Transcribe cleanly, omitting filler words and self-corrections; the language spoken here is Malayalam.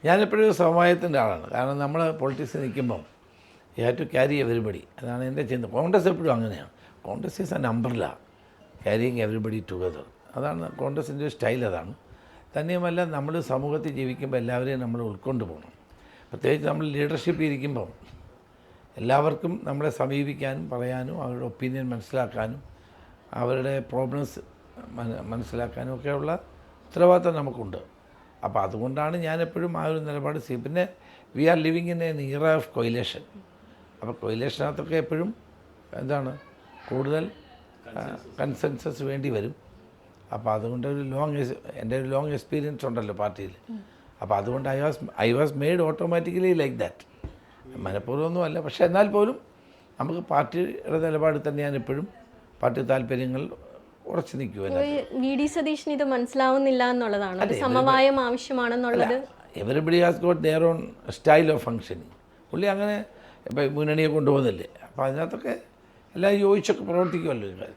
ഞാനെപ്പോഴും സമവായത്തിൻ്റെ ആളാണ്. കാരണം നമ്മൾ പൊളിറ്റിക്സിൽ നിൽക്കുമ്പം you have to carry everybody. അതാണ് എൻ്റെ ചിന്ത. കോൺഗ്രസ് എപ്പോഴും അങ്ങനെയാണ്. Congress is an umbrella carrying everybody together. അതാണ് കോൺഗ്രസിൻ്റെ ഒരു സ്റ്റൈൽ. അതാണ്. തന്നെയുമല്ല, നമ്മൾ സമൂഹത്തിൽ ജീവിക്കുമ്പോൾ എല്ലാവരെയും നമ്മൾ ഉൾക്കൊണ്ട് പോകണം. പ്രത്യേകിച്ച് നമ്മൾ ലീഡർഷിപ്പ് ഇരിക്കുമ്പം എല്ലാവർക്കും നമ്മളെ സമീപിക്കാനും പറയാനും അവരുടെ ഒപ്പീനിയൻ മനസ്സിലാക്കാനും അവരുടെ പ്രോബ്ലംസ് മനസ്സിലാക്കാനും ഒക്കെയുള്ള ഉത്തരവാദിത്തം നമുക്കുണ്ട്. അപ്പോൾ അതുകൊണ്ടാണ് ഞാനെപ്പോഴും ആ ഒരു നിലപാട് പിന്നെ we are living in an year of coalition. അപ്പോൾ കൊയിലേഷനകത്തൊക്കെ എപ്പോഴും എന്താണ് കൂടുതൽ കൺസെൻസസ് വേണ്ടി വരും. അപ്പോൾ അതുകൊണ്ട് എൻ്റെ ഒരു ലോങ് എക്സ്പീരിയൻസ് ഉണ്ടല്ലോ പാർട്ടിയിൽ. അപ്പോൾ അതുകൊണ്ട് I was made automatically like that. മനഃപൂർവ്വമൊന്നും അല്ല. പക്ഷേ എന്നാൽ പോലും നമുക്ക് പാർട്ടിയുടെ നിലപാട് തന്നെയാണ് എപ്പോഴും. പാർട്ടി താല്പര്യങ്ങൾ ഉറച്ചു നിൽക്കുമല്ലോ. വി ഡി സതീശന് ഇത് മനസ്സിലാവുന്നില്ല എന്നുള്ളതാണ്, സമവായം ആവശ്യമാണെന്നുള്ളത്. Everybody has got their own style of functioning. പുള്ളി അങ്ങനെ ഇപ്പം മുന്നണിയെ കൊണ്ടുപോകുന്നില്ലേ. അപ്പോൾ അതിനകത്തൊക്കെ എല്ലാം യോജിച്ചൊക്കെ പ്രവർത്തിക്കുമല്ലോ.